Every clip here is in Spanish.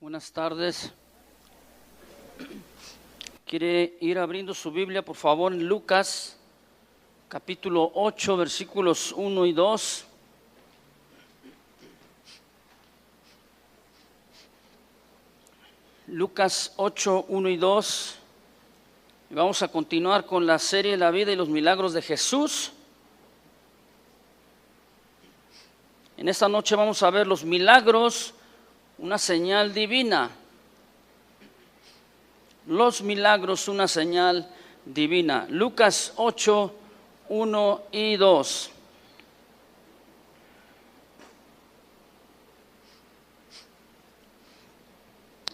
Buenas tardes. ¿Quiere ir abriendo su Biblia, por favor, en Lucas, capítulo 8, versículos 1 y 2? Lucas 8, 1 y 2. Y vamos a continuar con la serie La vida y los milagros de Jesús. En esta noche vamos a ver los milagros, una señal divina. Los milagros, una señal divina. Lucas 8, 1 y 2.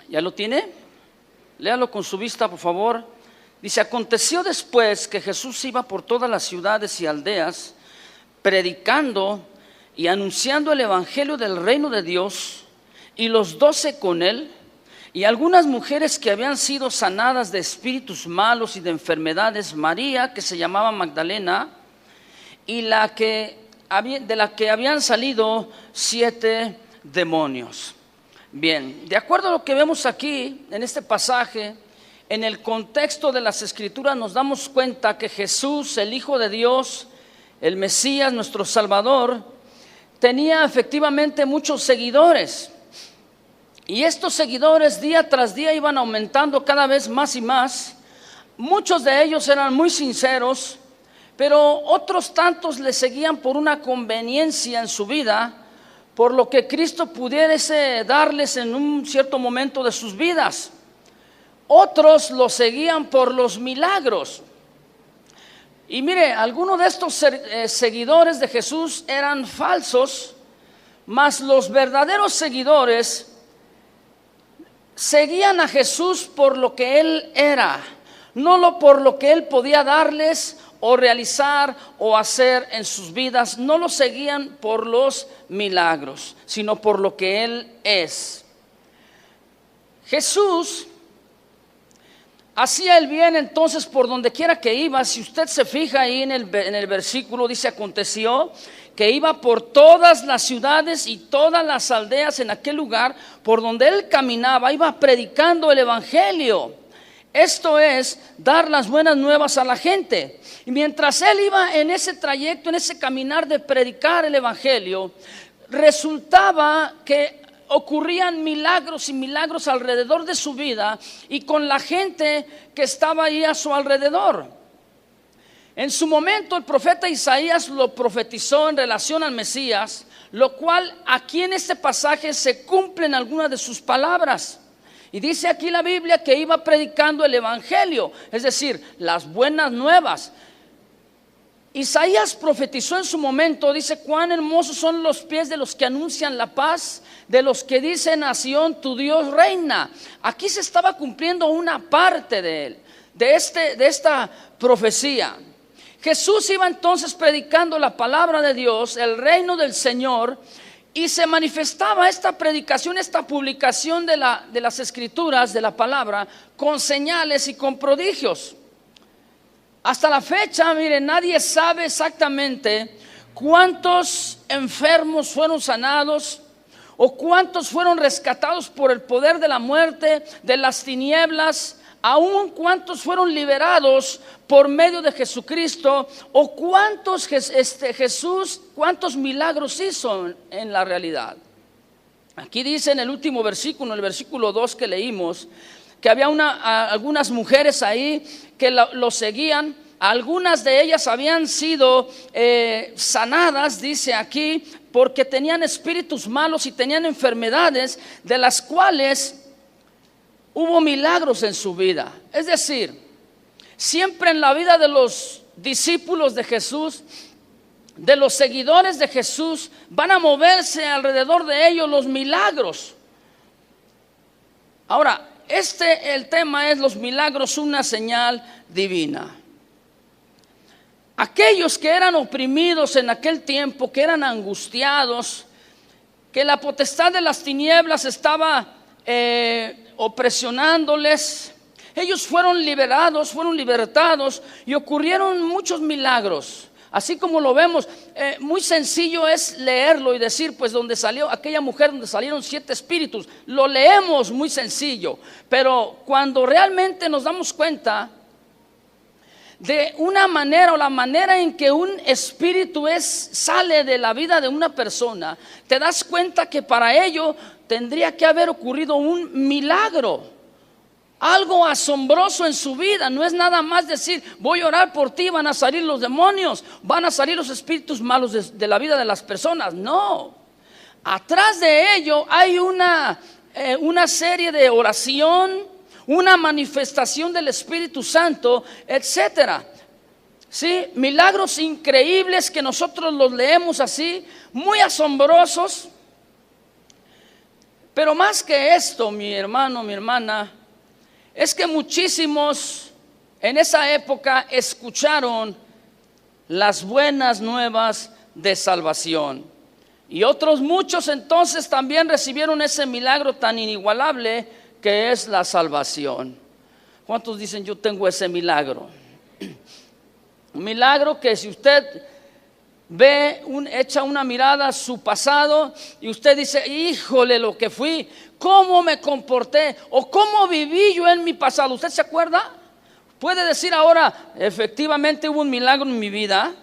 ¿Ya lo tiene? Léalo con su vista, por favor. Dice: aconteció después que Jesús iba por todas las ciudades y aldeas, predicando y anunciando el evangelio del reino de Dios, y los 12 con él, y algunas mujeres que habían sido sanadas de espíritus malos y de enfermedades, María, que se llamaba Magdalena, y de la que habían salido 7 demonios. Bien, de acuerdo a lo que vemos aquí en este pasaje, en el contexto de las Escrituras nos damos cuenta que Jesús, el Hijo de Dios, el Mesías, nuestro Salvador, tenía efectivamente muchos seguidores. Y estos seguidores día tras día iban aumentando cada vez más y más. Muchos de ellos eran muy sinceros, pero otros tantos le seguían por una conveniencia en su vida, por lo que Cristo pudiese darles en un cierto momento de sus vidas. Otros lo seguían por los milagros. Y mire, algunos de estos seguidores de Jesús eran falsos, mas los verdaderos seguidores seguían a Jesús por lo que Él era, no por lo que Él podía darles o realizar o hacer en sus vidas. No lo seguían por los milagros, sino por lo que Él es. Jesús hacía el bien entonces por donde quiera que iba. Si usted se fija ahí en el versículo, dice: aconteció que iba por todas las ciudades y todas las aldeas en aquel lugar por donde él caminaba, iba predicando el evangelio. Esto es, dar las buenas nuevas a la gente. Y mientras él iba en ese trayecto, en ese caminar de predicar el evangelio, resultaba que ocurrían milagros y milagros alrededor de su vida y con la gente que estaba ahí a su alrededor. En su momento el profeta Isaías lo profetizó en relación al Mesías, lo cual aquí en este pasaje se cumplen algunas de sus palabras. Y dice aquí la Biblia que iba predicando el evangelio, es decir, las buenas nuevas. Isaías profetizó en su momento, dice: cuán hermosos son los pies de los que anuncian la paz, de los que dicen a Sión, tu Dios reina. Aquí se estaba cumpliendo una parte de esta profecía. Jesús iba entonces predicando la palabra de Dios, el reino del Señor, y se manifestaba esta predicación, esta publicación de las Escrituras, de la palabra, con señales y con prodigios. Hasta la fecha, mire, nadie sabe exactamente cuántos enfermos fueron sanados o cuántos fueron rescatados por el poder de la muerte, de las tinieblas, aún cuántos fueron liberados por medio de Jesucristo, o cuántos Jesús, cuántos milagros hizo en la realidad. Aquí dice en el último versículo, en el versículo 2 que leímos, que había algunas mujeres ahí que lo seguían. Algunas de ellas habían sido sanadas, dice aquí, porque tenían espíritus malos y tenían enfermedades de las cuales hubo milagros en su vida. Es decir, siempre en la vida de los discípulos de Jesús, de los seguidores de Jesús, van a moverse alrededor de ellos los milagros. Ahora, el tema es los milagros, una señal divina. Aquellos que eran oprimidos en aquel tiempo, que eran angustiados, que la potestad de las tinieblas estaba opresionándoles, ellos fueron liberados, fueron libertados y ocurrieron muchos milagros. Así como lo vemos, muy sencillo es leerlo y decir, pues donde salió aquella mujer, donde salieron 7 espíritus, lo leemos muy sencillo, pero cuando realmente nos damos cuenta de una manera o la manera en que un espíritu sale de la vida de una persona, te das cuenta que para ello tendría que haber ocurrido un milagro, algo asombroso en su vida. No es nada más decir, voy a orar por ti, van a salir los demonios, van a salir los espíritus malos de la vida de las personas. No, atrás de ello hay una serie de oración, una manifestación del Espíritu Santo, etcétera. ¿Sí? Milagros increíbles que nosotros los leemos así, muy asombrosos. Pero más que esto, mi hermano, mi hermana, es que muchísimos en esa época escucharon las buenas nuevas de salvación. Y otros muchos entonces también recibieron ese milagro tan inigualable que es la salvación. ¿Cuántos dicen yo tengo ese milagro? Un milagro que si usted ve, echa una mirada a su pasado y usted dice, híjole lo que fui, cómo me comporté o cómo viví yo en mi pasado. ¿Usted se acuerda? Puede decir ahora, efectivamente hubo un milagro en mi vida.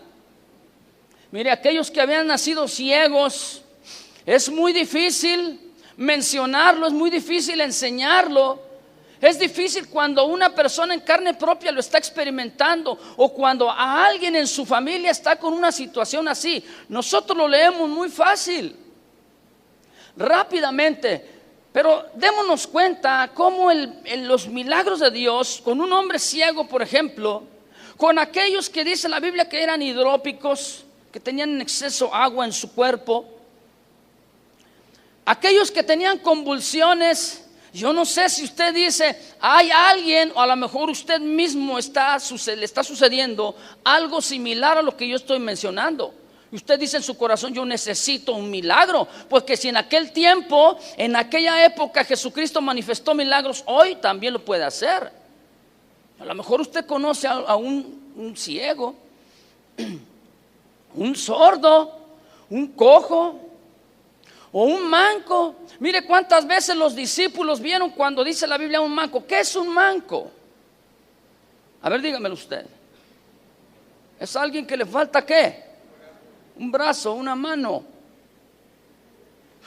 Mire, aquellos que habían nacido ciegos, es muy difícil mencionarlo, es muy difícil enseñarlo. Es difícil cuando una persona en carne propia lo está experimentando o cuando a alguien en su familia está con una situación así. Nosotros lo leemos muy fácil, rápidamente, pero démonos cuenta cómo en los milagros de Dios, con un hombre ciego, por ejemplo, con aquellos que dice la Biblia que eran hidrópicos, que tenían en exceso agua en su cuerpo, aquellos que tenían convulsiones. Yo no sé si usted dice, hay alguien, o a lo mejor usted mismo le está sucediendo algo similar a lo que yo estoy mencionando. Y usted dice en su corazón, yo necesito un milagro, porque si en aquel tiempo, en aquella época Jesucristo manifestó milagros, hoy también lo puede hacer. A lo mejor usted conoce a un ciego, un sordo, un cojo o un manco. Mire cuántas veces los discípulos vieron cuando dice la Biblia un manco. ¿Qué es un manco? A ver, dígamelo usted. ¿Es alguien que le falta qué? Un brazo, una mano.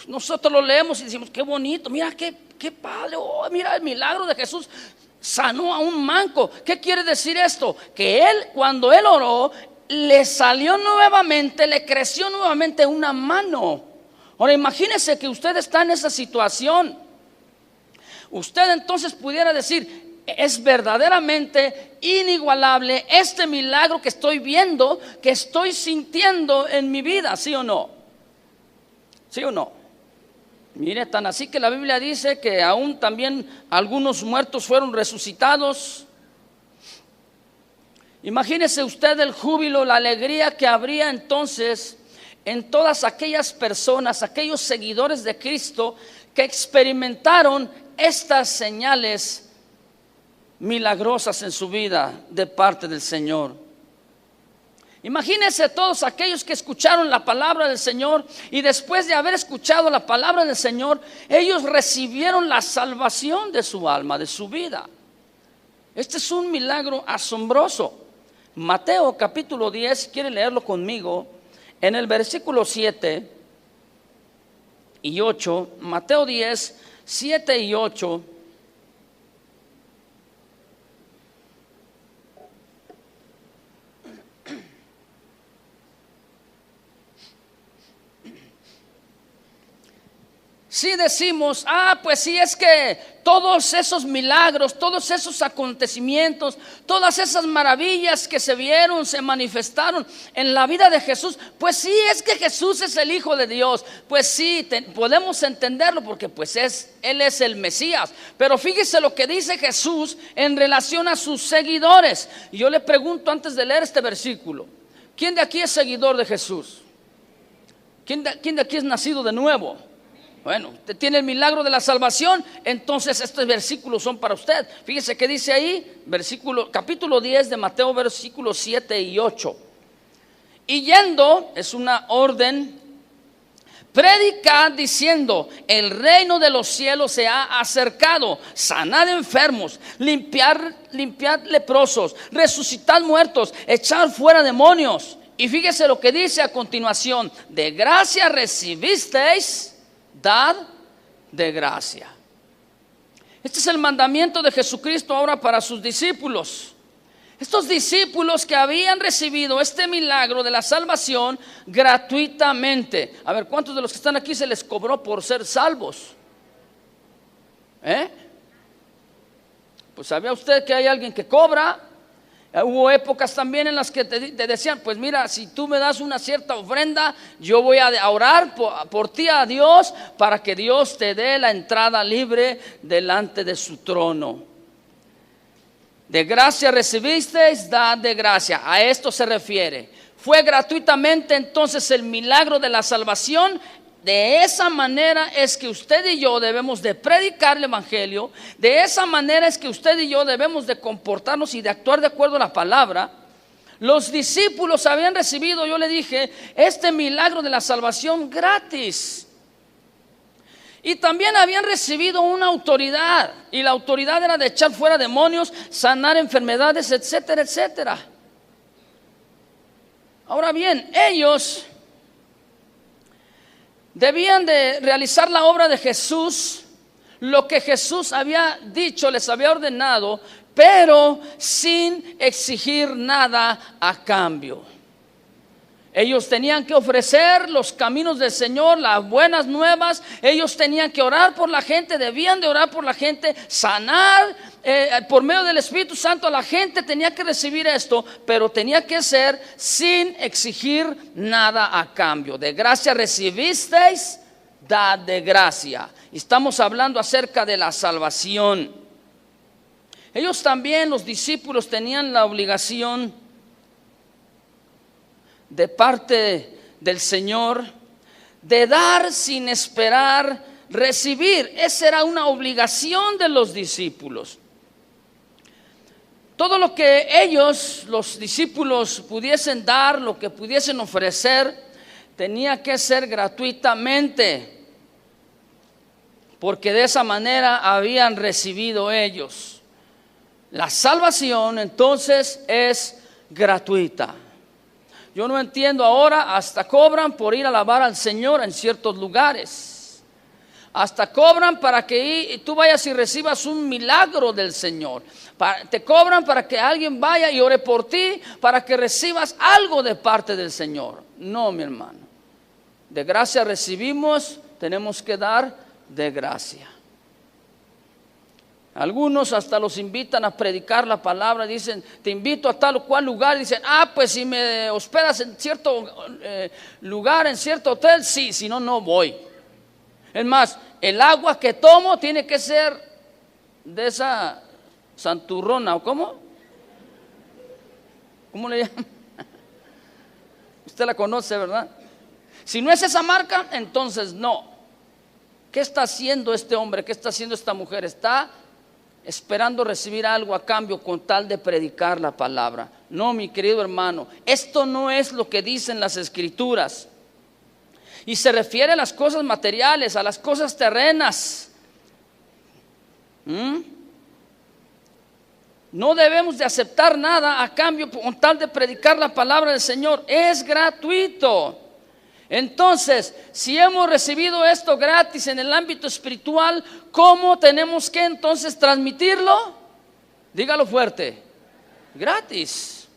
Nosotros lo leemos y decimos, qué bonito, mira qué padre, oh, mira el milagro de Jesús. Sanó a un manco. ¿Qué quiere decir esto? Que él, cuando él oró, le salió nuevamente, le creció nuevamente una mano. Ahora imagínese que usted está en esa situación. Usted entonces pudiera decir, es verdaderamente inigualable este milagro que estoy viendo, que estoy sintiendo en mi vida, ¿sí o no? ¿Sí o no? Mire, tan así que la Biblia dice que aún también algunos muertos fueron resucitados. Imagínese usted el júbilo, la alegría que habría entonces en todas aquellas personas, aquellos seguidores de Cristo que experimentaron estas señales milagrosas en su vida de parte del Señor. Imagínense todos aquellos que escucharon la palabra del Señor y después de haber escuchado la palabra del Señor, ellos recibieron la salvación de su alma, de su vida. Este es un milagro asombroso. Mateo capítulo 10, ¿quiere leerlo conmigo? En el versículo 7 y 8, Mateo 10, 7 y 8. Si decimos, pues sí, es que todos esos milagros, todos esos acontecimientos, todas esas maravillas que se vieron, se manifestaron en la vida de Jesús, pues sí, es que Jesús es el Hijo de Dios. Pues sí, podemos entenderlo porque pues Él es el Mesías. Pero fíjese lo que dice Jesús en relación a sus seguidores. Y yo le pregunto antes de leer este versículo, ¿quién de aquí es seguidor de Jesús? ¿Quién de aquí es nacido de nuevo? Bueno, usted tiene el milagro de la salvación, entonces estos versículos son para usted. Fíjese que dice ahí, capítulo 10 de Mateo, versículos 7 y 8. Y yendo, es una orden, predicad diciendo, el reino de los cielos se ha acercado, sanad enfermos, limpiad leprosos, resucitad muertos, echad fuera demonios. Y fíjese lo que dice a continuación, de gracia recibisteis, dad de gracia. Este es el mandamiento de Jesucristo ahora para sus discípulos. Estos discípulos que habían recibido este milagro de la salvación gratuitamente. A ver, ¿cuántos de los que están aquí se les cobró por ser salvos? Pues ¿sabía usted que hay alguien que cobra? Hubo épocas también en las que te decían, pues mira, si tú me das una cierta ofrenda, yo voy a orar por ti a Dios para que Dios te dé la entrada libre delante de su trono. De gracia recibisteis, dad de gracia. A esto se refiere. Fue gratuitamente entonces el milagro de la salvación. De esa manera es que usted y yo debemos de predicar el evangelio. De esa manera es que usted y yo debemos de comportarnos y de actuar de acuerdo a la palabra. Los discípulos habían recibido, yo le dije, este milagro de la salvación gratis. Y también habían recibido una autoridad, y la autoridad era de echar fuera demonios, sanar enfermedades, etcétera, etcétera. Ahora bien, ellos debían de realizar la obra de Jesús, lo que Jesús había dicho, les había ordenado, pero sin exigir nada a cambio. Ellos tenían que ofrecer los caminos del Señor, las buenas nuevas. Ellos tenían que orar por la gente, debían de orar por la gente, sanar por medio del Espíritu Santo. La gente tenía que recibir esto, pero tenía que ser sin exigir nada a cambio. De gracia recibisteis, dad de gracia. Y estamos hablando acerca de la salvación. Ellos también, los discípulos, tenían la obligación de parte del Señor de dar sin esperar recibir. Esa era una obligación de los discípulos. Todo lo que ellos, los discípulos, pudiesen dar, lo que pudiesen ofrecer, tenía que ser gratuitamente, porque de esa manera habían recibido ellos. La salvación entonces es gratuita. Yo no entiendo ahora, hasta cobran por ir a alabar al Señor en ciertos lugares. Hasta cobran para que tú vayas y recibas un milagro del Señor. Te cobran para que alguien vaya y ore por ti, para que recibas algo de parte del Señor. No, mi hermano. De gracia recibimos, tenemos que dar de gracia. Algunos hasta los invitan a predicar la palabra, dicen, te invito a tal o cual lugar, y dicen, pues si me hospedas en cierto lugar, en cierto hotel, sí, si no, no voy. Es más, el agua que tomo tiene que ser de esa santurrona, ¿o cómo? ¿Cómo le llaman? Usted la conoce, ¿verdad? Si no es esa marca, entonces no. ¿Qué está haciendo este hombre? ¿Qué está haciendo esta mujer? Está esperando recibir algo a cambio con tal de predicar la palabra. No, mi querido hermano, esto no es lo que dicen las Escrituras. Y se refiere a las cosas materiales, a las cosas terrenas. No debemos de aceptar nada a cambio con tal de predicar la palabra del Señor. Es gratuito. Entonces, si hemos recibido esto gratis en el ámbito espiritual, ¿cómo tenemos que entonces transmitirlo? Dígalo fuerte. Gratis.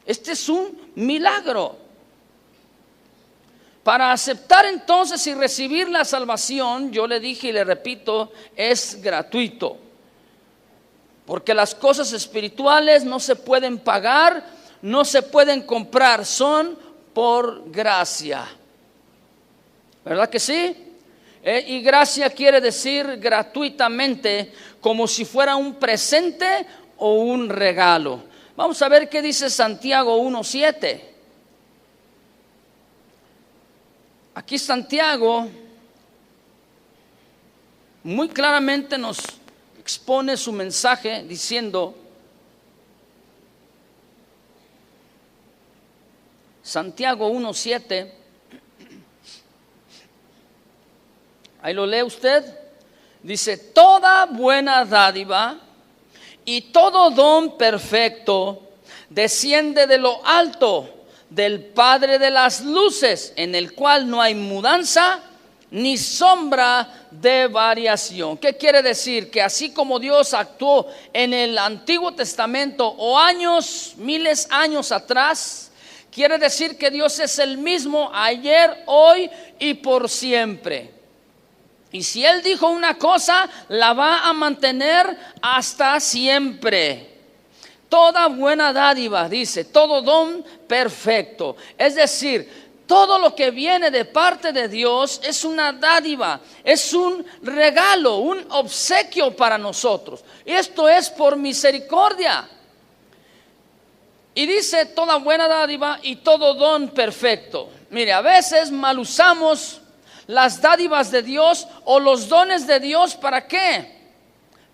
Este es un milagro. Para aceptar entonces y recibir la salvación, yo le dije y le repito, es gratuito. Porque las cosas espirituales no se pueden pagar, no se pueden comprar, son por gracia. ¿Verdad que sí? Y gracia quiere decir gratuitamente, como si fuera un presente o un regalo. Vamos a ver qué dice Santiago 1:7. Aquí Santiago muy claramente nos expone su mensaje diciendo, Santiago 1:7. Ahí lo lee usted. Dice: toda buena dádiva y todo don perfecto desciende de lo alto, del Padre de las luces, en el cual no hay mudanza ni sombra de variación. ¿Qué quiere decir? Que así como Dios actuó en el Antiguo Testamento o miles de años atrás, quiere decir que Dios es el mismo ayer, hoy y por siempre. Y si Él dijo una cosa, la va a mantener hasta siempre. Toda buena dádiva, dice, todo don perfecto. Es decir, todo lo que viene de parte de Dios es una dádiva, es un regalo, un obsequio para nosotros. Y esto es por misericordia. Y dice toda buena dádiva y todo don perfecto. Mire, a veces mal usamos las dádivas de Dios o los dones de Dios. ¿Para qué?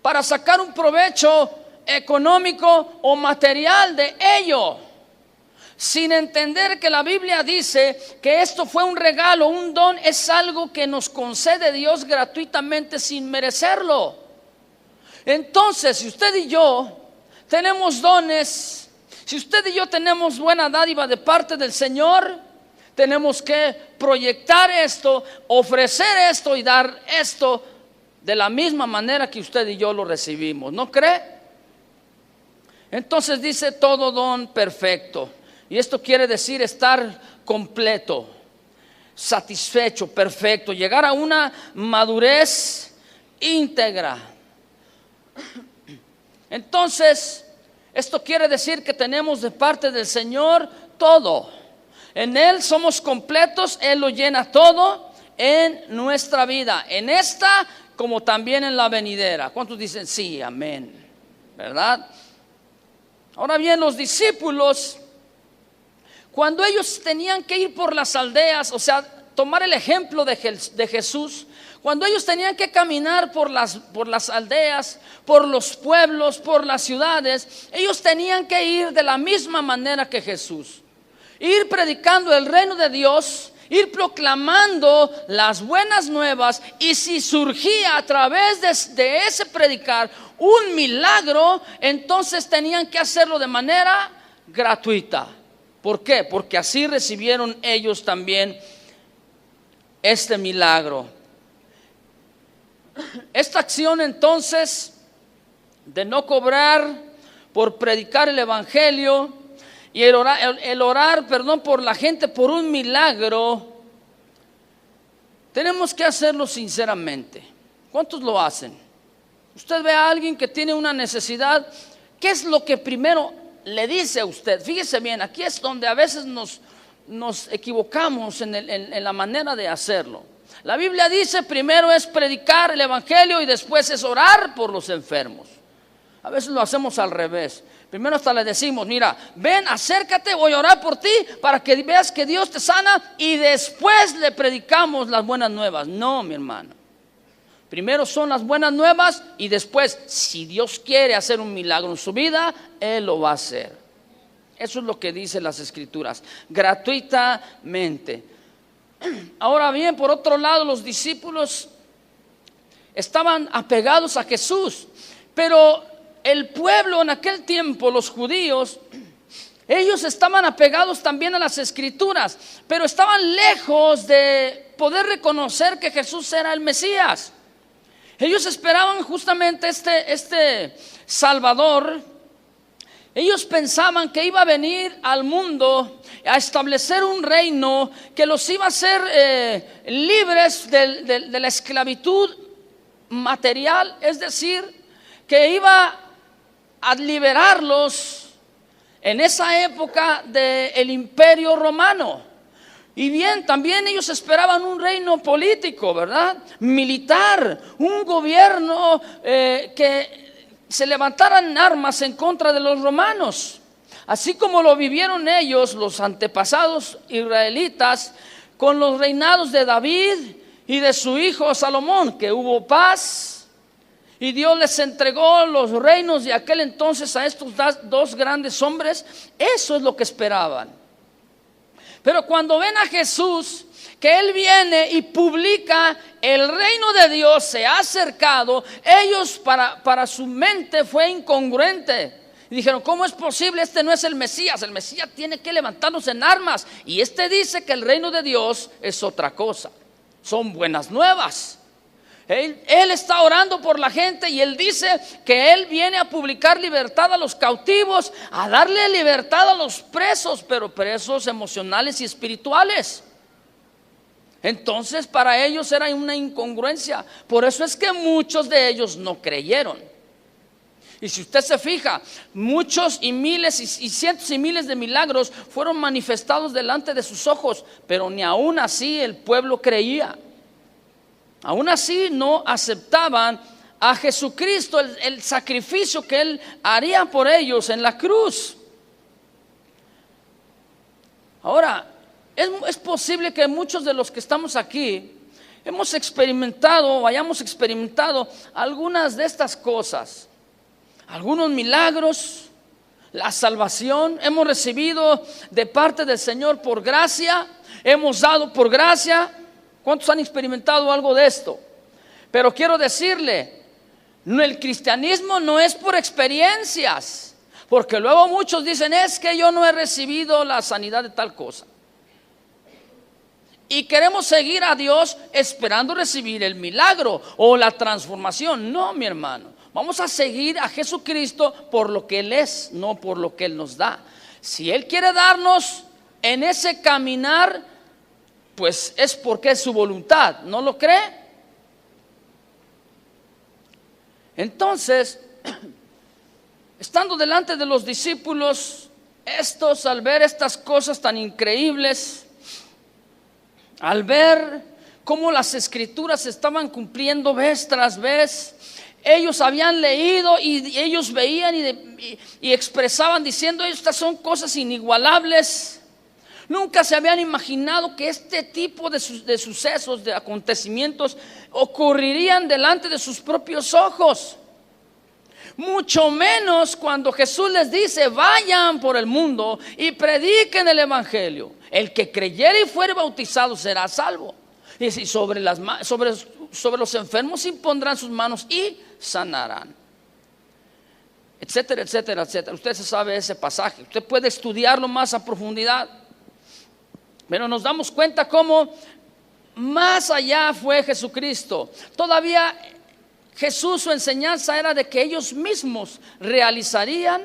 Para sacar un provecho económico o material de ello, sin entender que la Biblia dice que esto fue un regalo, un don, es algo que nos concede Dios gratuitamente sin merecerlo. Entonces, si usted y yo tenemos dones, si usted y yo tenemos buena dádiva de parte del Señor, tenemos que proyectar esto, ofrecer esto y dar esto de la misma manera que usted y yo lo recibimos. ¿No cree? Entonces dice todo don perfecto. Y esto quiere decir estar completo, satisfecho, perfecto, llegar a una madurez íntegra. Entonces, esto quiere decir que tenemos de parte del Señor todo. En Él somos completos, Él lo llena todo en nuestra vida, en esta como también en la venidera. ¿Cuántos dicen sí, amén? ¿Verdad? Ahora bien, los discípulos, cuando ellos tenían que ir por las aldeas, o sea, tomar el ejemplo de Jesús, cuando ellos tenían que caminar por las aldeas, por los pueblos, por las ciudades, ellos tenían que ir de la misma manera que Jesús. Ir predicando el reino de Dios, ir proclamando las buenas nuevas, y si surgía a través de ese predicar un milagro, entonces tenían que hacerlo de manera gratuita. ¿Por qué? Porque así recibieron ellos también este milagro. Esta acción entonces de no cobrar por predicar el evangelio y el orar por la gente por un milagro, tenemos que hacerlo sinceramente. ¿Cuántos lo hacen? Usted ve a alguien que tiene una necesidad, ¿qué es lo que primero le dice a usted? Fíjese bien, aquí es donde a veces nos equivocamos en la manera de hacerlo. La Biblia dice primero es predicar el evangelio y después es orar por los enfermos. A veces lo hacemos al revés. Primero hasta le decimos, mira, ven, acércate, voy a orar por ti para que veas que Dios te sana, y después le predicamos las buenas nuevas. No, mi hermano. Primero son las buenas nuevas y después, si Dios quiere hacer un milagro en su vida, Él lo va a hacer. Eso es lo que dicen las Escrituras, gratuitamente. Ahora bien, por otro lado, los discípulos estaban apegados a Jesús, pero el pueblo en aquel tiempo, los judíos, ellos estaban apegados también a las Escrituras, pero estaban lejos de poder reconocer que Jesús era el Mesías. Ellos esperaban justamente este Salvador. Ellos pensaban que iba a venir al mundo a establecer un reino que los iba a hacer libres de la esclavitud material, es decir, que iba a liberarlos en esa época del Imperio Romano. Y bien, también ellos esperaban un reino político, ¿verdad? Militar, un gobierno que se levantaran armas en contra de los romanos. Así como lo vivieron ellos, los antepasados israelitas, con los reinados de David y de su hijo Salomón, que hubo paz. Y Dios les entregó los reinos de aquel entonces a estos dos grandes hombres. Eso es lo que esperaban. Pero cuando ven a Jesús, que Él viene y publica el reino de Dios se ha acercado, ellos para su mente fue incongruente. Y dijeron, ¿cómo es posible? Este no es el Mesías tiene que levantarnos en armas. Y este dice que el reino de Dios es otra cosa, son buenas nuevas. Él está orando por la gente y Él dice que Él viene a publicar libertad a los cautivos, a darle libertad a los presos, pero presos emocionales y espirituales. Entonces para ellos era una incongruencia. Por eso es que muchos de ellos no creyeron. Y si usted se fija, muchos y miles y cientos y miles de milagros fueron manifestados delante de sus ojos, pero ni aún así el pueblo creía. Aún así no aceptaban a Jesucristo, el sacrificio que Él haría por ellos en la cruz. Ahora, es posible que muchos de los que estamos aquí hemos experimentado o hayamos experimentado algunas de estas cosas. Algunos milagros, la salvación, hemos recibido de parte del Señor por gracia, hemos dado por gracia. ¿Cuántos han experimentado algo de esto? Pero quiero decirle, el cristianismo no es por experiencias, porque luego muchos dicen, es que yo no he recibido la sanidad de tal cosa. Y queremos seguir a Dios esperando recibir el milagro o la transformación. No, mi hermano. Vamos a seguir a Jesucristo por lo que Él es, no por lo que Él nos da. Si Él quiere darnos en ese caminar, pues es porque es su voluntad. ¿No lo cree? Entonces, estando delante de los discípulos, estos al ver estas cosas tan increíbles, al ver cómo las escrituras se estaban cumpliendo vez tras vez, ellos habían leído y ellos veían y expresaban diciendo, estas son cosas inigualables. Nunca se habían imaginado que este tipo de sucesos, de acontecimientos, ocurrirían delante de sus propios ojos. Mucho menos cuando Jesús les dice, vayan por el mundo y prediquen el evangelio. El que creyere y fuere bautizado será salvo. Y sobre los enfermos impondrán sus manos y sanarán. Etcétera, etcétera, etcétera. Usted se sabe ese pasaje. Usted puede estudiarlo más a profundidad. Pero nos damos cuenta cómo más allá fue Jesucristo. Todavía Jesús, su enseñanza era de que ellos mismos realizarían,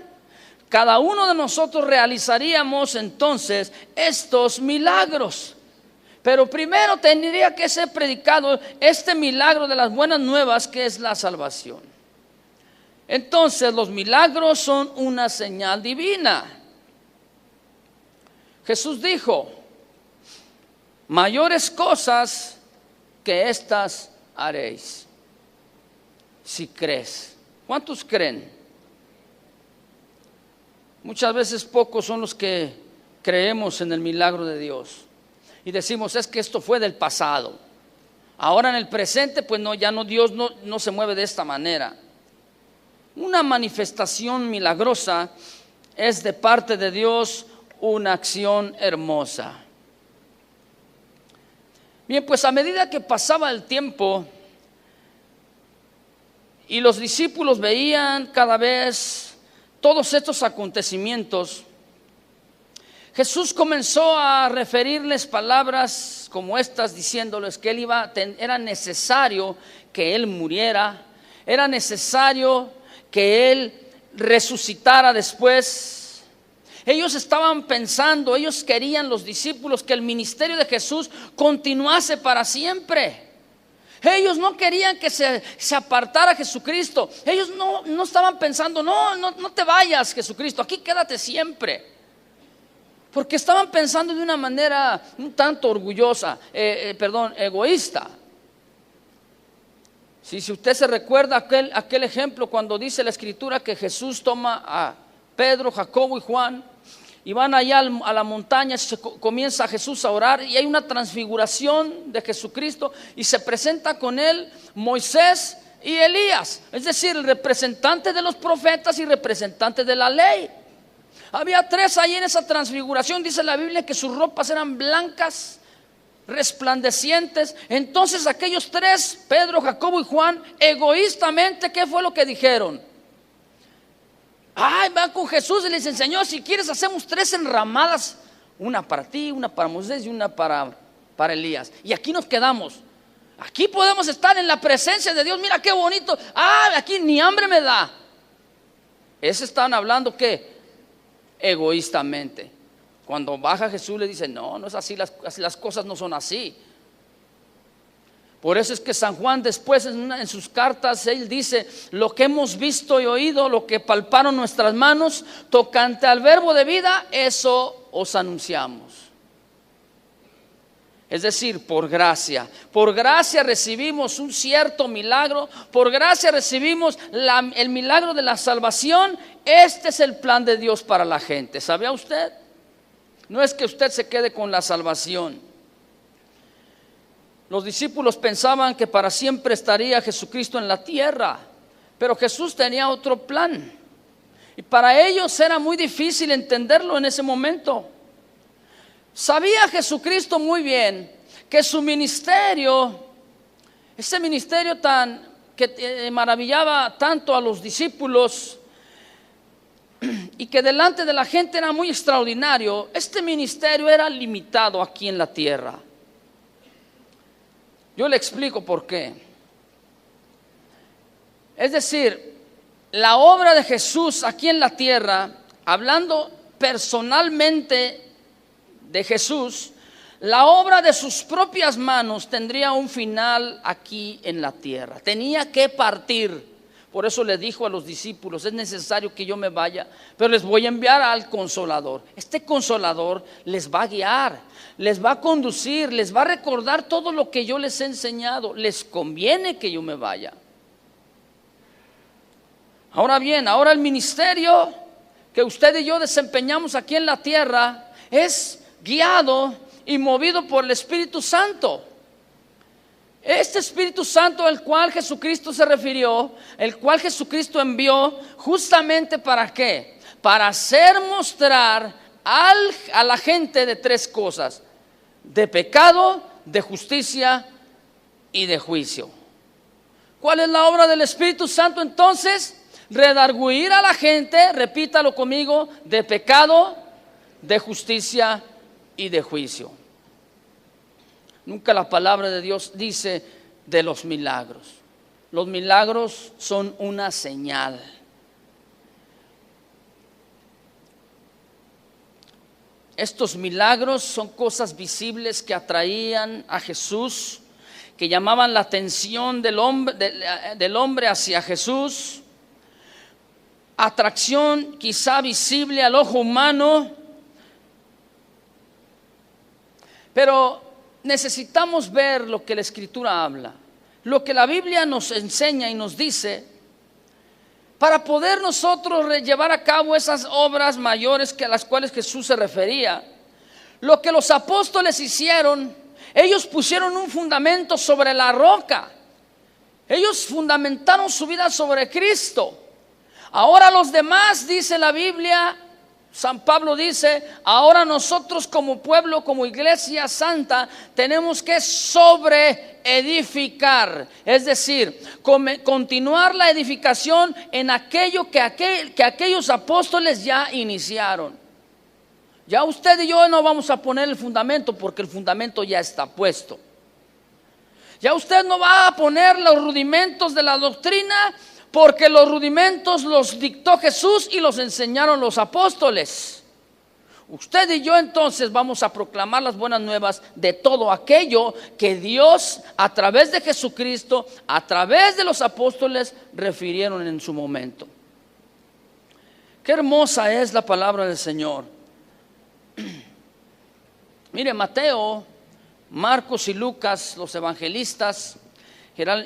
cada uno de nosotros realizaríamos entonces estos milagros. Pero primero tendría que ser predicado este milagro de las buenas nuevas, que es la salvación. Entonces los milagros son una señal divina. Jesús dijo, mayores cosas que estas haréis, si crees. ¿Cuántos creen? Muchas veces pocos son los que creemos en el milagro de Dios. Y decimos, es que esto fue del pasado. Ahora en el presente, pues no, ya no, Dios no se mueve de esta manera. Una manifestación milagrosa es de parte de Dios una acción hermosa. Bien, pues a medida que pasaba el tiempo y los discípulos veían cada vez todos estos acontecimientos, Jesús comenzó a referirles palabras como estas, diciéndoles que era necesario que Él muriera, era necesario que Él resucitara después. Ellos estaban pensando, ellos querían, los discípulos, que el ministerio de Jesús continuase para siempre. Ellos no querían que se apartara Jesucristo. Ellos no estaban pensando, no te vayas, Jesucristo, aquí quédate siempre. Porque estaban pensando de una manera un tanto orgullosa, egoísta. Si usted se recuerda aquel ejemplo cuando dice la Escritura que Jesús toma a Pedro, Jacobo y Juan y van allá a la montaña, comienza Jesús a orar y hay una transfiguración de Jesucristo y se presenta con él Moisés y Elías, es decir, el representante de los profetas y representante de la ley. Había 3 ahí en esa transfiguración. Dice la Biblia que sus ropas eran blancas, resplandecientes. Entonces aquellos 3, Pedro, Jacobo y Juan, egoístamente, ¿qué fue lo que dijeron? Ay, van con Jesús y le dicen: Señor, si quieres hacemos 3 enramadas, una para ti, una para Moisés y una para Elías, y aquí nos quedamos. Aquí podemos estar en la presencia de Dios. Mira qué bonito. Aquí ni hambre me da. Ese estaban hablando que egoístamente. Cuando baja Jesús le dice: no, no es así, las cosas no son así. Por eso es que San Juan después en sus cartas él dice: lo que hemos visto y oído, lo que palparon nuestras manos tocante al verbo de vida, eso os anunciamos. Es decir, por gracia recibimos un cierto milagro, por gracia recibimos el milagro de la salvación. Este es el plan de Dios para la gente. ¿Sabía usted? No es que usted se quede con la salvación. Los discípulos pensaban que para siempre estaría Jesucristo en la tierra, pero Jesús tenía otro plan, y para ellos era muy difícil entenderlo en ese momento. Sabía Jesucristo muy bien que su ministerio, ese ministerio que maravillaba tanto a los discípulos y que delante de la gente era muy extraordinario, este ministerio era limitado aquí en la tierra. Yo le explico por qué. Es decir, la obra de Jesús aquí en la tierra, hablando personalmente de Jesús, la obra de sus propias manos tendría un final aquí en la tierra. Tenía que partir. Por eso le dijo a los discípulos: es necesario que yo me vaya, pero les voy a enviar al Consolador. Este Consolador les va a guiar, les va a conducir, les va a recordar todo lo que yo les he enseñado. Les conviene que yo me vaya. Ahora bien, ahora el ministerio que usted y yo desempeñamos aquí en la tierra es guiado y movido por el Espíritu Santo. Este Espíritu Santo al cual Jesucristo se refirió, el cual Jesucristo envió, justamente ¿para qué? Para hacer mostrar a la gente de 3 cosas: de pecado, de justicia y de juicio. ¿Cuál es la obra del Espíritu Santo entonces? Redarguir a la gente, repítalo conmigo: de pecado, de justicia y de juicio. Nunca la palabra de Dios dice de los milagros. Los milagros son una señal. Estos milagros son cosas visibles que atraían a Jesús, que llamaban la atención del hombre hacia Jesús. Atracción quizá visible al ojo humano, pero necesitamos ver lo que la Escritura habla, lo que la Biblia nos enseña y nos dice, para poder nosotros llevar a cabo esas obras mayores que a las cuales Jesús se refería. Lo que los apóstoles hicieron, ellos pusieron un fundamento sobre la roca. Ellos fundamentaron su vida sobre Cristo. Ahora los demás, dice la Biblia, San Pablo dice: ahora nosotros como pueblo, como iglesia santa, tenemos que sobreedificar, es decir, continuar la edificación en aquello que aquellos apóstoles ya iniciaron. Ya usted y yo no vamos a poner el fundamento, porque el fundamento ya está puesto. Ya usted no va a poner los rudimentos de la doctrina, porque los rudimentos los dictó Jesús y los enseñaron los apóstoles. Usted y yo entonces vamos a proclamar las buenas nuevas de todo aquello que Dios, a través de Jesucristo, a través de los apóstoles, refirieron en su momento. Qué hermosa es la palabra del Señor. Mire, Mateo, Marcos y Lucas, los evangelistas,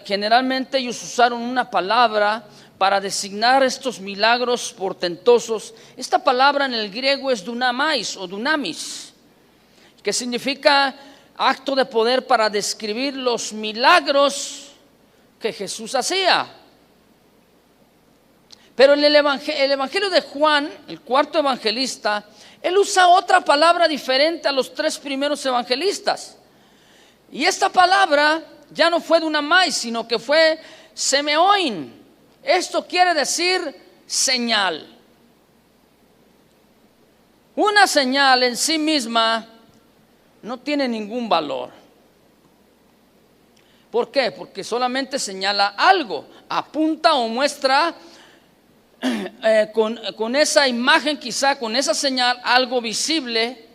generalmente ellos usaron una palabra para designar estos milagros portentosos. Esta palabra en el griego es dunamais o dunamis, que significa acto de poder, para describir los milagros que Jesús hacía. Pero en el evangelio de Juan, el cuarto evangelista, él usa otra palabra diferente a los tres primeros evangelistas. Y esta palabra ya no fue dunamai, sino que fue semeoin. Esto quiere decir señal. Una señal en sí misma no tiene ningún valor. ¿Por qué? Porque solamente señala algo, apunta o muestra con esa imagen, quizá con esa señal, algo visible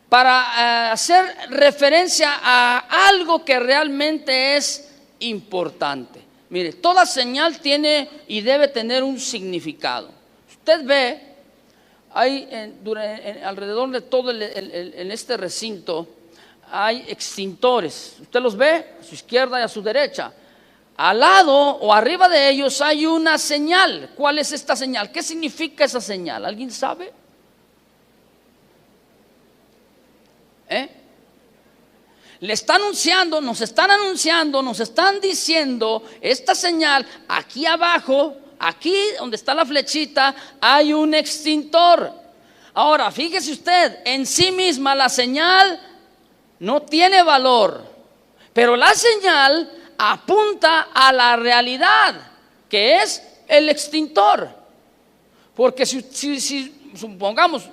para hacer referencia a algo que realmente es importante. Mire, toda señal tiene y debe tener un significado. Usted ve, hay alrededor de todo en este recinto hay extintores. Usted los ve a su izquierda y a su derecha. Al lado o arriba de ellos hay una señal. ¿Cuál es esta señal? ¿Qué significa esa señal? ¿Alguien sabe? Le está anunciando, nos están diciendo esta señal. Aquí abajo, aquí donde está la flechita, hay un extintor. Ahora, fíjese usted, en sí misma la señal no tiene valor, pero la señal apunta a la realidad, que es el extintor. Porque si supongamos,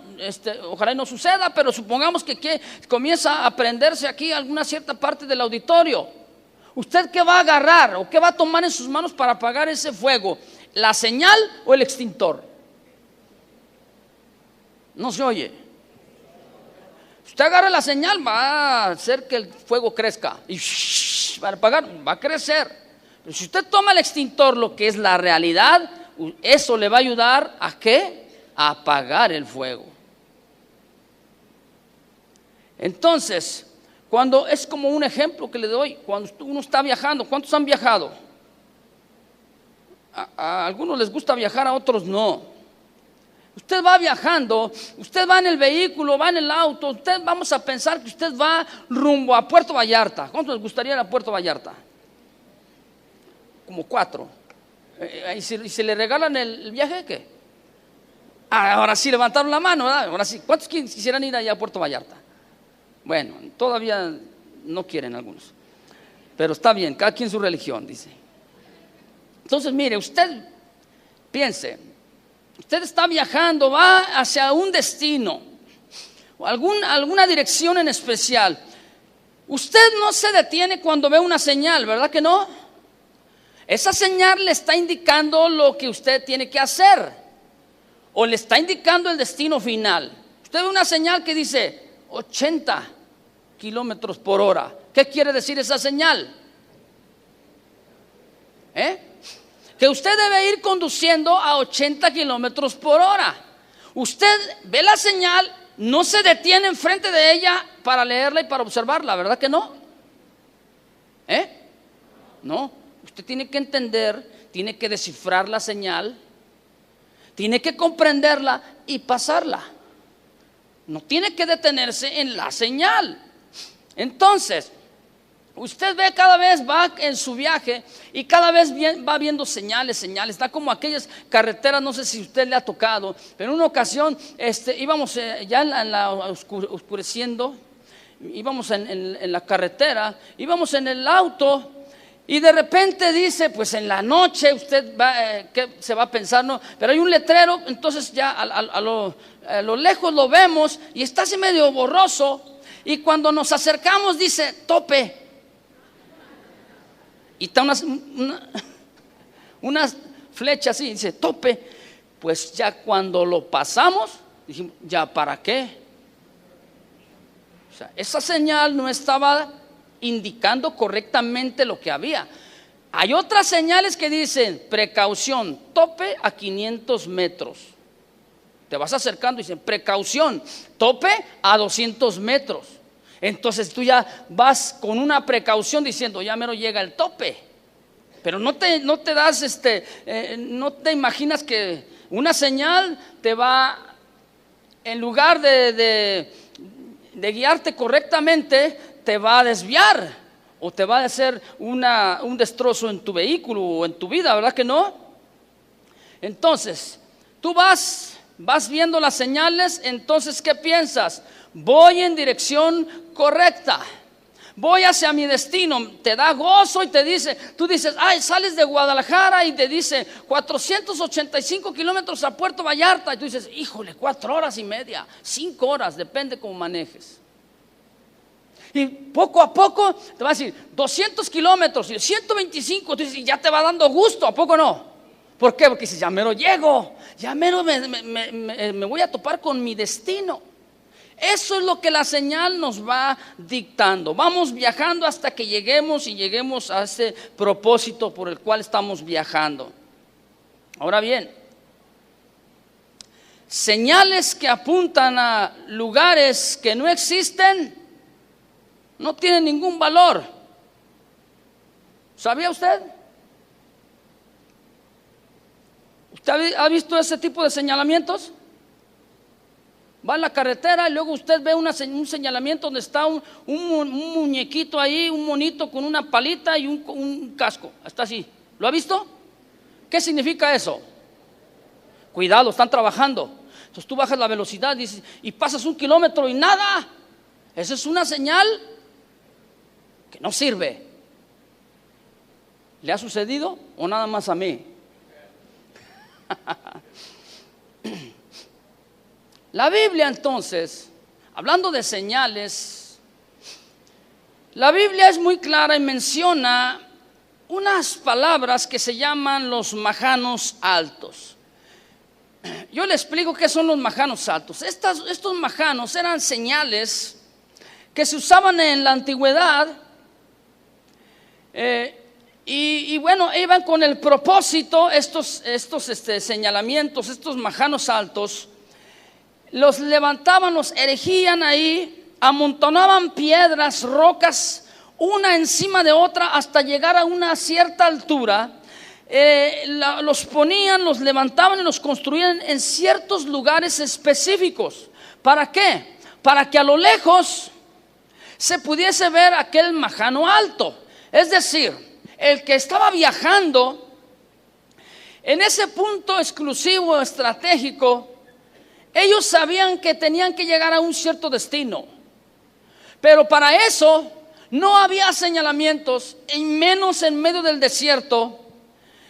ojalá no suceda, pero supongamos que comienza a prenderse aquí alguna cierta parte del auditorio, ¿usted qué va a agarrar o qué va a tomar en sus manos para apagar ese fuego? ¿La señal o el extintor? No se oye. Usted agarra la señal, va a hacer que el fuego crezca y para apagar, va a crecer. Pero si usted toma el extintor, lo que es la realidad, eso le va a ayudar ¿a qué? A apagar el fuego. Entonces, cuando es como un ejemplo que le doy, cuando uno está viajando, ¿cuántos han viajado? A algunos les gusta viajar, a otros no. Usted va viajando, usted va en el vehículo, va en el auto, vamos a pensar que usted va rumbo a Puerto Vallarta. ¿Cuántos les gustaría ir a Puerto Vallarta? Como 4. ¿Y si le regalan el viaje, qué? Ahora sí levantaron la mano, ¿verdad? Ahora sí. ¿Cuántos quisieran ir allá a Puerto Vallarta? Bueno, todavía no quieren algunos. Pero está bien, cada quien su religión, dice. Entonces, mire, usted piense. Usted está viajando, va hacia un destino, o alguna dirección en especial. Usted no se detiene cuando ve una señal, ¿verdad que no? Esa señal le está indicando lo que usted tiene que hacer, o le está indicando el destino final. Usted ve una señal que dice 80 kilómetros por hora. ¿Qué quiere decir esa señal? Que usted debe ir conduciendo a 80 kilómetros por hora. Usted ve la señal, no se detiene enfrente de ella para leerla y para observarla, ¿verdad que no? No, usted tiene que entender, tiene que descifrar la señal, tiene que comprenderla y pasarla. No tiene que detenerse en la señal. Entonces, usted ve cada vez, va en su viaje y cada vez va viendo señales. Está como aquellas carreteras, no sé si usted le ha tocado, pero en una ocasión íbamos ya oscureciendo, íbamos en la carretera, íbamos en el auto y de repente dice, pues en la noche usted va, ¿qué se va a pensar? No, pero hay un letrero, entonces ya a lo lejos lo vemos y está así medio borroso y cuando nos acercamos dice, tope. Y está una flecha así, dice tope. Pues ya cuando lo pasamos, dijimos, ¿ya para qué? O sea, esa señal no estaba indicando correctamente lo que había. Hay otras señales que dicen, precaución, tope a 500 metros. Te vas acercando y dicen, precaución, tope a 200 metros. Entonces tú ya vas con una precaución diciendo, ya mero llega el tope. Pero no te das, no te imaginas que una señal te va, en lugar de guiarte correctamente, te va a desviar o te va a hacer un destrozo en tu vehículo o en tu vida, ¿verdad que no? Entonces, tú vas viendo las señales, entonces ¿qué piensas? Voy en dirección correcta, voy hacia mi destino, te da gozo y te dice, tú dices, ay, sales de Guadalajara y te dice 485 kilómetros a Puerto Vallarta, y tú dices, híjole, 4 horas y media, 5 horas, depende cómo manejes. Y poco a poco te va a decir 200 kilómetros y 125, tú dices, y ya te va dando gusto, ¿a poco no? ¿Por qué? Porque dices, ya mero llego, ya mero me voy a topar con mi destino. Eso es lo que la señal nos va dictando. Vamos viajando hasta que lleguemos a ese propósito por el cual estamos viajando. Ahora bien, señales que apuntan a lugares que no existen no tienen ningún valor. ¿Sabía usted? ¿Usted ha visto ese tipo de señalamientos? Va en la carretera y luego usted ve un señalamiento donde está un muñequito ahí, un monito con una palita y un casco, está así. ¿Lo ha visto? ¿Qué significa eso? Cuidado, están trabajando. Entonces tú bajas la velocidad y pasas 1 kilómetro y nada. Esa es una señal que no sirve. ¿Le ha sucedido o nada más a mí? La Biblia, entonces, hablando de señales, la Biblia es muy clara y menciona unas palabras que se llaman los majanos altos. Yo le explico qué son los majanos altos. Estos majanos eran señales que se usaban en la antigüedad, y bueno, iban con el propósito, estos señalamientos, estos majanos altos, los levantaban, los erigían ahí, amontonaban piedras, rocas, una encima de otra hasta llegar a una cierta altura. Los ponían, los levantaban y los construían en ciertos lugares específicos. ¿Para qué? Para que a lo lejos se pudiese ver aquel majano alto. Es decir, el que estaba viajando en ese punto exclusivo, estratégico, ellos sabían que tenían que llegar a un cierto destino, pero para eso no había señalamientos, y menos en medio del desierto.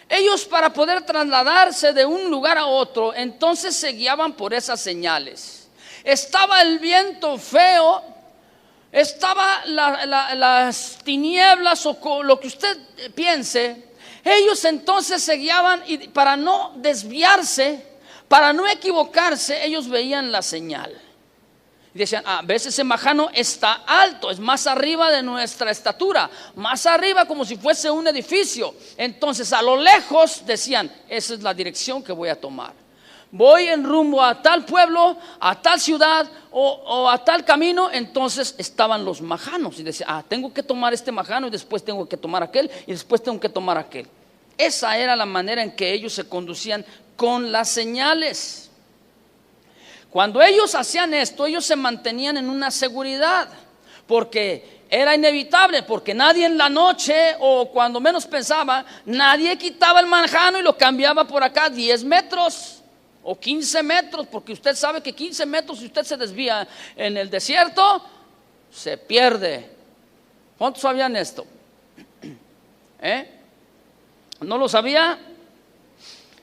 Ellos, para poder trasladarse de un lugar a otro, entonces se guiaban por esas señales. Estaba el viento feo, estaba las tinieblas o lo que usted piense. Ellos entonces se guiaban, y para no desviarse, para no equivocarse, ellos veían la señal y decían, a veces ese majano está alto, es más arriba de nuestra estatura, más arriba, como si fuese un edificio. Entonces a lo lejos decían, esa es la dirección que voy a tomar. Voy en rumbo a tal pueblo, a tal ciudad o a tal camino. Entonces estaban los majanos y decían, tengo que tomar este majano y después tengo que tomar aquel y después tengo que tomar aquel. Esa era la manera en que ellos se conducían con las señales. Cuando ellos hacían esto, ellos se mantenían en una seguridad, porque era inevitable, porque nadie en la noche, o cuando menos pensaba, nadie quitaba el majano y lo cambiaba por acá 10 metros o 15 metros, porque usted sabe que 15 metros, si usted se desvía en el desierto, se pierde. ¿Cuántos sabían esto? ¿No lo sabía?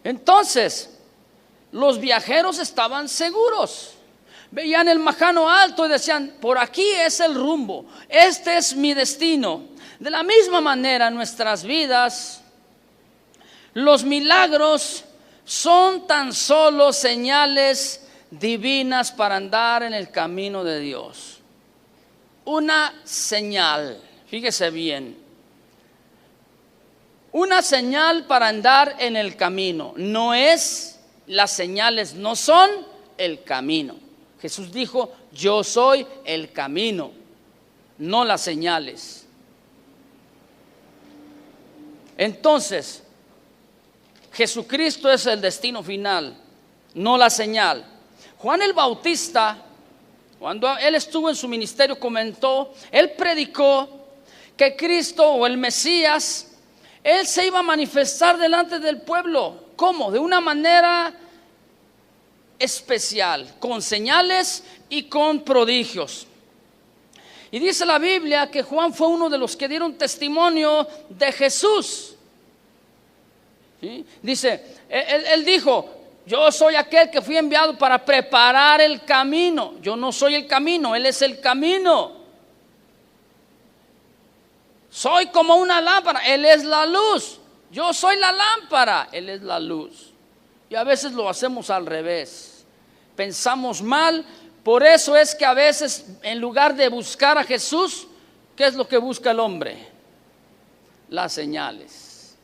Entonces, los viajeros estaban seguros. Veían el majano alto y decían, por aquí es el rumbo, este es mi destino. De la misma manera, en nuestras vidas, los milagros son tan solo señales divinas para andar en el camino de Dios. Una señal, fíjese bien. Una señal para andar en el camino. No es, las señales no son el camino. Jesús dijo, yo soy el camino, no las señales. Entonces, Jesucristo es el destino final, no la señal. Juan el Bautista, cuando él estuvo en su ministerio, comentó, él predicó que Cristo o el Mesías, él se iba a manifestar delante del pueblo. ¿Cómo? De una manera especial, con señales y con prodigios. Y dice la Biblia que Juan fue uno de los que dieron testimonio de Jesús. ¿Sí? Dice, él dijo: yo soy aquel que fui enviado para preparar el camino. Yo no soy el camino, Él es el camino. Soy como una lámpara, Él es la luz. Yo soy la lámpara, Él es la luz. Y a veces lo hacemos al revés. Pensamos mal. Por eso es que a veces, en lugar de buscar a Jesús, ¿qué es lo que busca el hombre? Las señales.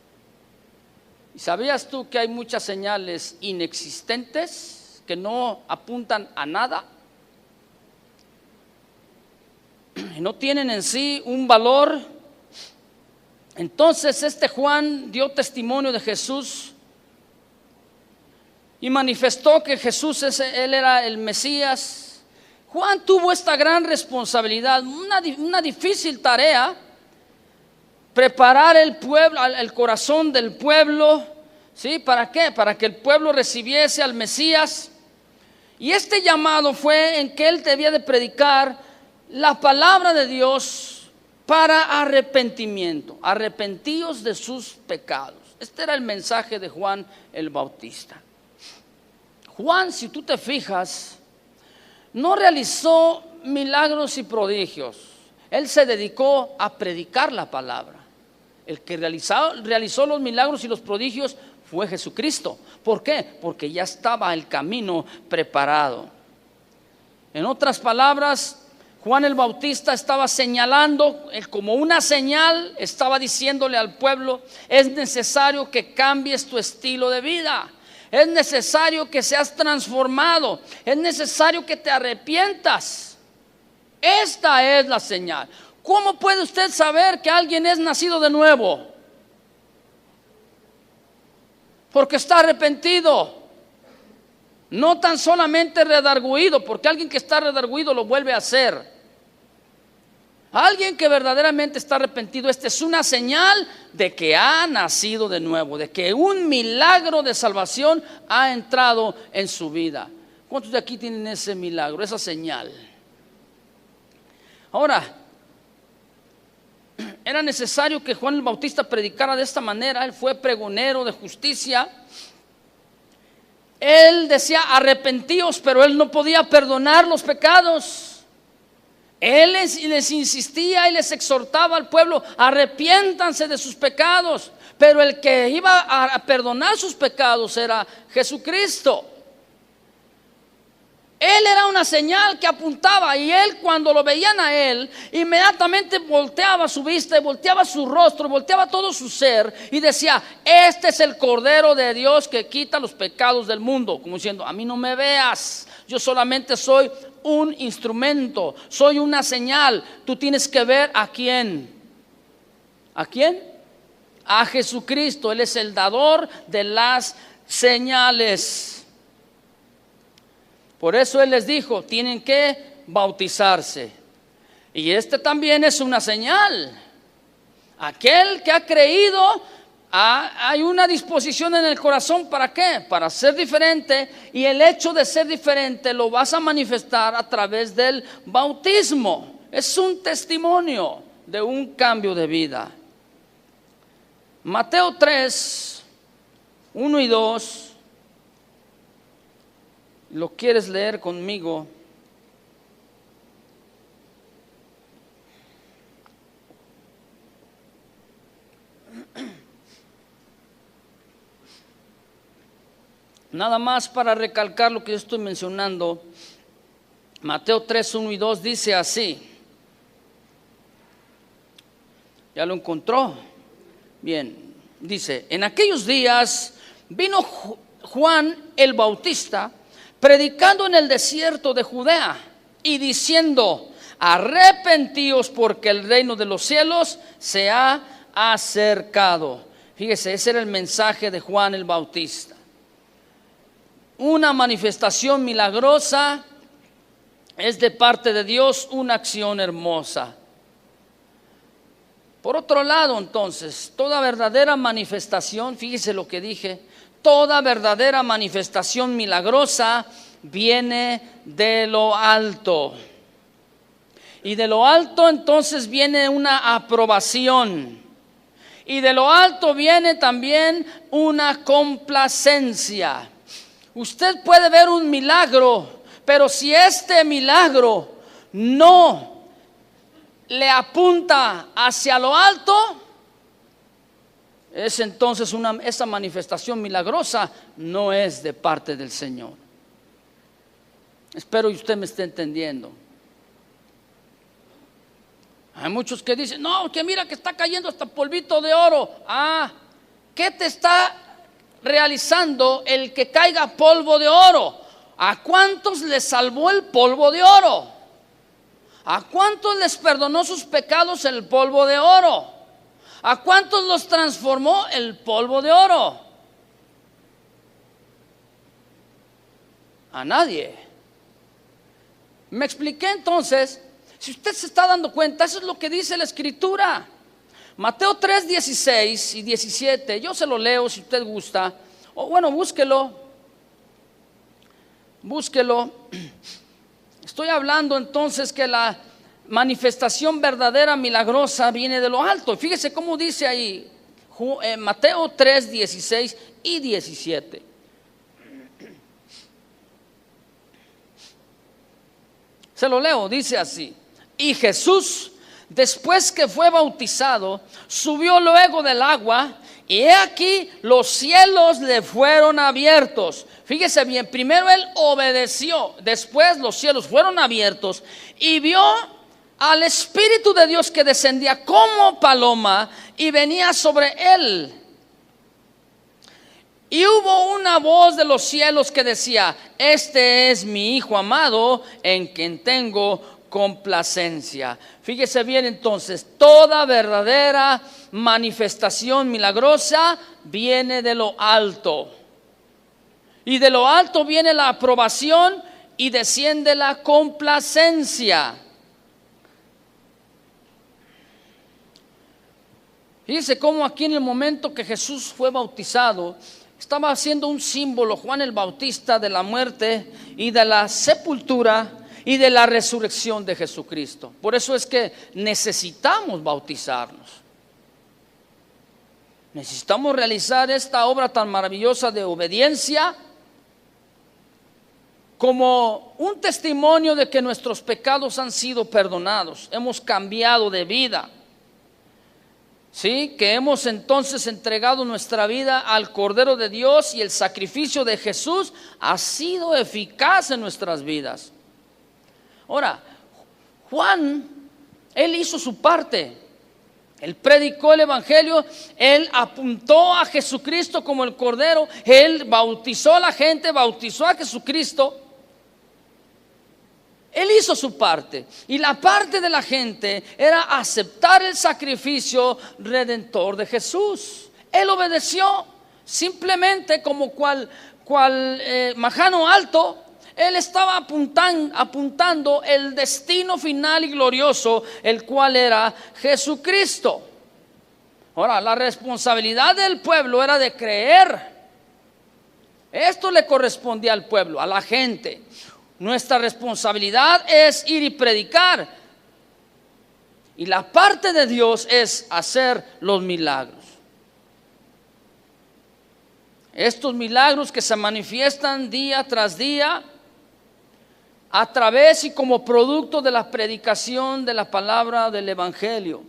¿Y sabías tú que hay muchas señales inexistentes que no apuntan a nada? No tienen en sí un valor. Entonces este Juan dio testimonio de Jesús y manifestó que Jesús, él era el Mesías. Juan tuvo esta gran responsabilidad, una difícil tarea: preparar el pueblo, el corazón del pueblo. ¿Sí? ¿Para qué? Para que el pueblo recibiese al Mesías. Y este llamado fue en que él debía de predicar la palabra de Dios para arrepentimiento. Arrepentíos de sus pecados. Este era el mensaje de Juan el Bautista. Juan, si tú te fijas, no realizó milagros y prodigios. Él se dedicó a predicar la palabra. El que realizó los milagros y los prodigios fue Jesucristo. ¿Por qué? Porque ya estaba el camino preparado. En otras palabras, Juan el Bautista estaba señalando, como una señal, estaba diciéndole al pueblo: es necesario que cambies tu estilo de vida. Es necesario que seas transformado. Es necesario que te arrepientas. Esta es la señal. ¿Cómo puede usted saber que alguien es nacido de nuevo? Porque está arrepentido. No tan solamente redarguido, porque alguien que está redarguido lo vuelve a hacer. Alguien que verdaderamente está arrepentido, esta es una señal de que ha nacido de nuevo, de que un milagro de salvación ha entrado en su vida. ¿Cuántos de aquí tienen ese milagro, esa señal? Ahora, era necesario que Juan el Bautista predicara de esta manera. Él fue pregonero de justicia. Él decía: arrepentíos, pero él no podía perdonar los pecados. Él les insistía y les exhortaba al pueblo: arrepiéntanse de sus pecados. Pero el que iba a perdonar sus pecados era Jesucristo. Él era una señal que apuntaba, y él, cuando lo veían a él, inmediatamente volteaba su vista, y volteaba su rostro, volteaba todo su ser y decía: este es el Cordero de Dios que quita los pecados del mundo. Como diciendo: a mí no me veas, yo solamente soy un instrumento, soy una señal. Tú tienes que ver a quién. ¿A quién? A Jesucristo. Él es el dador de las señales. Por eso Él les dijo: tienen que bautizarse. Y este también es una señal. Aquel que ha creído, hay una disposición en el corazón. ¿Para qué? Para ser diferente. Y el hecho de ser diferente lo vas a manifestar a través del bautismo. Es un testimonio de un cambio de vida. Mateo 3, 1 y 2. ¿Lo quieres leer conmigo? Nada más para recalcar lo que yo estoy mencionando. Mateo 3, 1 y 2 dice así. ¿Ya lo encontró? Bien, dice: en aquellos días vino Juan el Bautista predicando en el desierto de Judea y diciendo: arrepentíos, porque el reino de los cielos se ha acercado. Fíjese, ese era el mensaje de Juan el Bautista. Una manifestación milagrosa es de parte de Dios, una acción hermosa. Por otro lado, entonces, toda verdadera manifestación, fíjese lo que dije, toda verdadera manifestación milagrosa viene de lo alto. Y de lo alto entonces viene una aprobación. Y de lo alto viene también una complacencia. Usted puede ver un milagro, pero si este milagro no le apunta hacia lo alto, es entonces esa manifestación milagrosa no es de parte del Señor. Espero que usted me esté entendiendo. Hay muchos que dicen, no, que mira que está cayendo hasta polvito de oro. ¿Qué te está realizando el que caiga polvo de oro? ¿A cuántos les salvó el polvo de oro? ¿A cuántos les perdonó sus pecados el polvo de oro? ¿A cuántos los transformó el polvo de oro? A nadie. Me expliqué entonces. Si usted se está dando cuenta, eso es lo que dice la Escritura. Mateo 3, 16 y 17, yo se lo leo si usted gusta. O bueno, búsquelo. Estoy hablando entonces que la manifestación verdadera, milagrosa, viene de lo alto. Fíjese cómo dice ahí, Mateo 3, 16 y 17. Se lo leo, dice así. Y Jesús, después que fue bautizado, subió luego del agua, y he aquí los cielos le fueron abiertos. Fíjese bien, primero él obedeció, después los cielos fueron abiertos y vio al Espíritu de Dios que descendía como paloma y venía sobre él. Y hubo una voz de los cielos que decía: este es mi Hijo amado, en quien tengo complacencia. Fíjese bien entonces, toda verdadera manifestación milagrosa viene de lo alto. Y de lo alto viene la aprobación y desciende la complacencia. Fíjese cómo aquí en el momento que Jesús fue bautizado, estaba haciendo un símbolo Juan el Bautista de la muerte y de la sepultura y de la resurrección de Jesucristo. Por eso es que necesitamos bautizarnos. Necesitamos realizar esta obra tan maravillosa de obediencia como un testimonio de que nuestros pecados han sido perdonados, hemos cambiado de vida. Sí, que hemos entonces entregado nuestra vida al Cordero de Dios y el sacrificio de Jesús ha sido eficaz en nuestras vidas. Ahora, Juan, él hizo su parte. Él predicó el Evangelio, él apuntó a Jesucristo como el Cordero, él bautizó a la gente, bautizó a Jesucristo. Él hizo su parte y la parte de la gente era aceptar el sacrificio redentor de Jesús. Él obedeció simplemente como cual majano alto. Él estaba apuntando el destino final y glorioso, el cual era Jesucristo. Ahora, la responsabilidad del pueblo era de creer. Esto le correspondía al pueblo, a la gente. Nuestra responsabilidad es ir y predicar. Y la parte de Dios es hacer los milagros. Estos milagros que se manifiestan día tras día a través y como producto de la predicación de la palabra del Evangelio.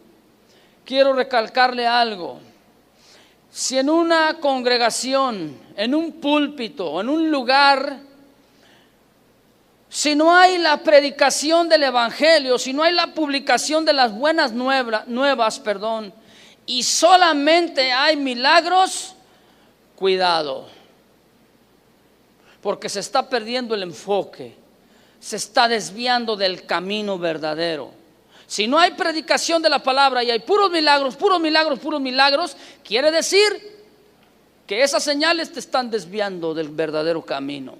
Quiero recalcarle algo. Si en una congregación, en un púlpito, en un lugar, si no hay la predicación del Evangelio, si no hay la publicación de las buenas nuevas, y solamente hay milagros, cuidado, porque se está perdiendo el enfoque, se está desviando del camino verdadero. Si no hay predicación de la palabra y hay puros milagros, quiere decir que esas señales te están desviando del verdadero camino.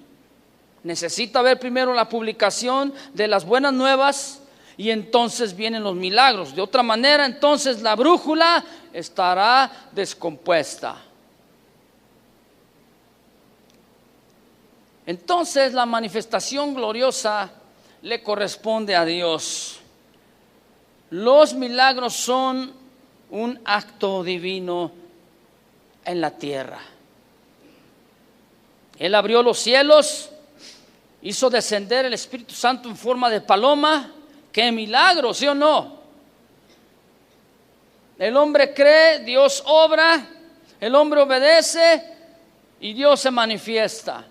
Necesita ver primero la publicación de las buenas nuevas y entonces vienen los milagros. De otra manera, entonces la brújula estará descompuesta. Entonces la manifestación gloriosa le corresponde a Dios. Los milagros son un acto divino en la tierra. Él abrió los cielos, hizo descender el Espíritu Santo en forma de paloma. ¡Qué milagro!, ¿sí o no? El hombre cree, Dios obra, el hombre obedece y Dios se manifiesta.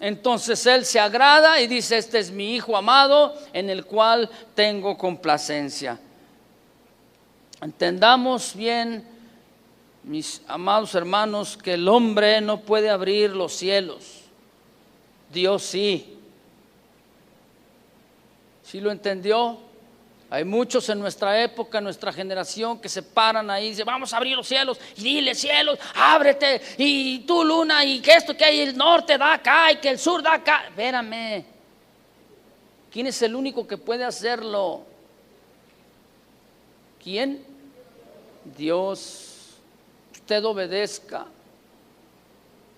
Entonces Él se agrada y dice: este es mi Hijo amado, en el cual tengo complacencia. Entendamos bien, mis amados hermanos, que el hombre no puede abrir los cielos. Dios sí. ¿Sí lo entendió? Hay muchos en nuestra época, en nuestra generación, que se paran ahí y dicen: vamos a abrir los cielos, y dile: cielos, ábrete, y tú, luna, y que esto, que hay el norte da acá, y que el sur da acá. Espérame, ¿quién es el único que puede hacerlo? ¿Quién? Dios. Usted obedezca,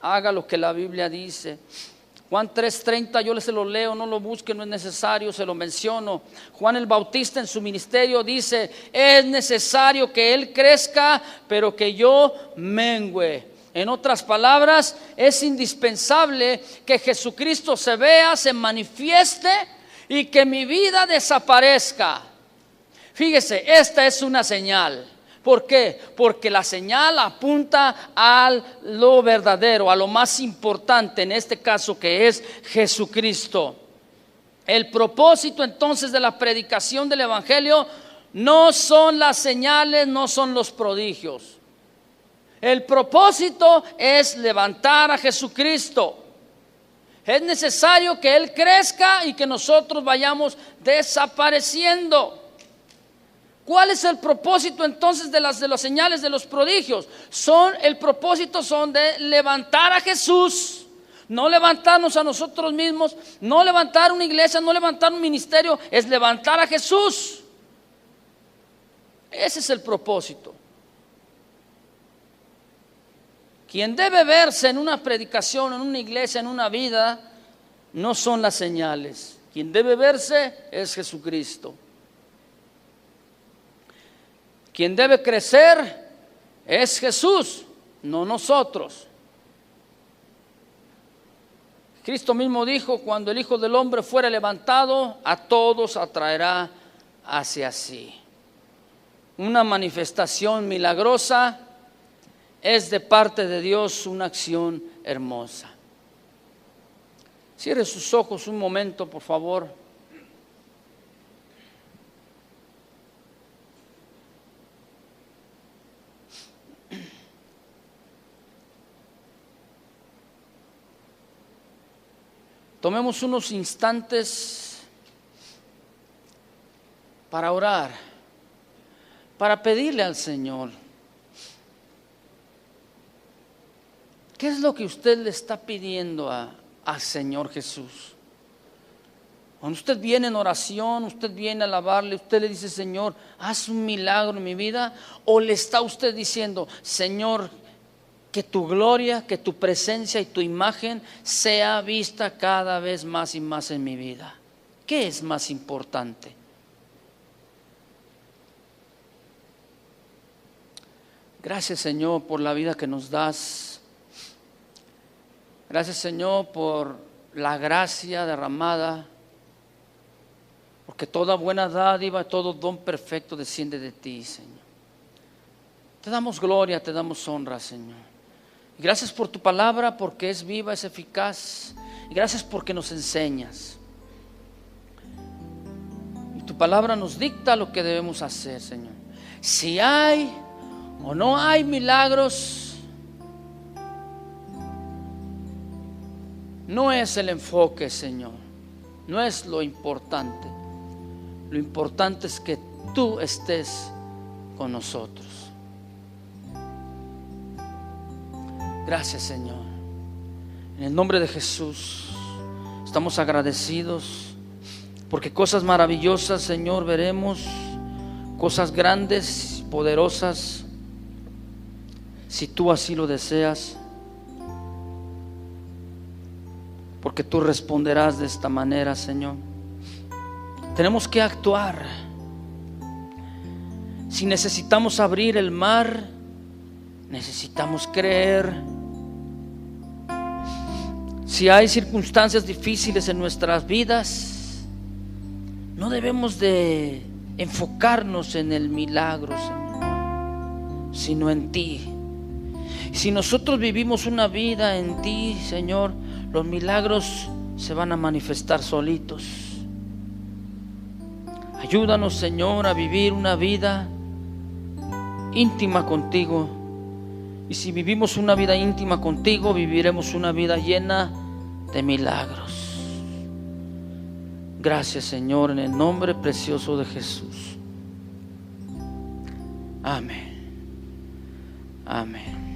haga lo que la Biblia dice. Juan 3:30, yo se lo leo, no lo busque, no es necesario, se lo menciono. Juan el Bautista en su ministerio dice: es necesario que Él crezca, pero que yo mengüe. En otras palabras, es indispensable que Jesucristo se vea, se manifieste y que mi vida desaparezca. Fíjese, esta es una señal. ¿Por qué? Porque la señal apunta a lo verdadero, a lo más importante, en este caso, que es Jesucristo. El propósito entonces de la predicación del Evangelio no son las señales, no son los prodigios. El propósito es levantar a Jesucristo. Es necesario que Él crezca y que nosotros vayamos desapareciendo. ¿Cuál es el propósito entonces de las señales, de los prodigios? El propósito son de levantar a Jesús, no levantarnos a nosotros mismos, no levantar una iglesia, no levantar un ministerio, es levantar a Jesús. Ese es el propósito. Quien debe verse en una predicación, en una iglesia, en una vida, no son las señales. Quien debe verse es Jesucristo. Quien debe crecer es Jesús, no nosotros. Cristo mismo dijo: cuando el Hijo del Hombre fuere levantado, a todos atraerá hacia sí. Una manifestación milagrosa es de parte de Dios una acción hermosa. Cierre sus ojos un momento, por favor. Tomemos unos instantes para orar, para pedirle al Señor. ¿Qué es lo que usted le está pidiendo al Señor Jesús? Cuando usted viene en oración, usted viene a alabarle, usted le dice: Señor, haz un milagro en mi vida. ¿O le está usted diciendo: Señor, que tu gloria, que tu presencia y tu imagen sea vista cada vez más y más en mi vida? ¿Qué es más importante? Gracias, Señor, por la vida que nos das. Gracias, Señor, por la gracia derramada, porque toda buena dádiva, todo don perfecto desciende de ti, Señor. Te damos gloria, te damos honra, Señor. Gracias por tu palabra, porque es viva, es eficaz. Y gracias porque nos enseñas. Y tu palabra nos dicta lo que debemos hacer, Señor. Si hay o no hay milagros, no es el enfoque, Señor. No es lo importante. Lo importante es que tú estés con nosotros. Gracias, Señor. En el nombre de Jesús estamos agradecidos porque cosas maravillosas, Señor, veremos. Cosas grandes, poderosas, si tú así lo deseas. porque tú responderás de esta manera, Señor. Tenemos que actuar. Si necesitamos abrir el mar, necesitamos creer. Si hay circunstancias difíciles en nuestras vidas, no debemos de enfocarnos en el milagro, Señor, sino en ti. Si nosotros vivimos una vida en ti, Señor, los milagros se van a manifestar solitos. Ayúdanos, Señor, a vivir una vida íntima contigo. Y si vivimos una vida íntima contigo, viviremos una vida llena de milagros. Gracias, Señor, en el nombre precioso de Jesús. Amén. Amén.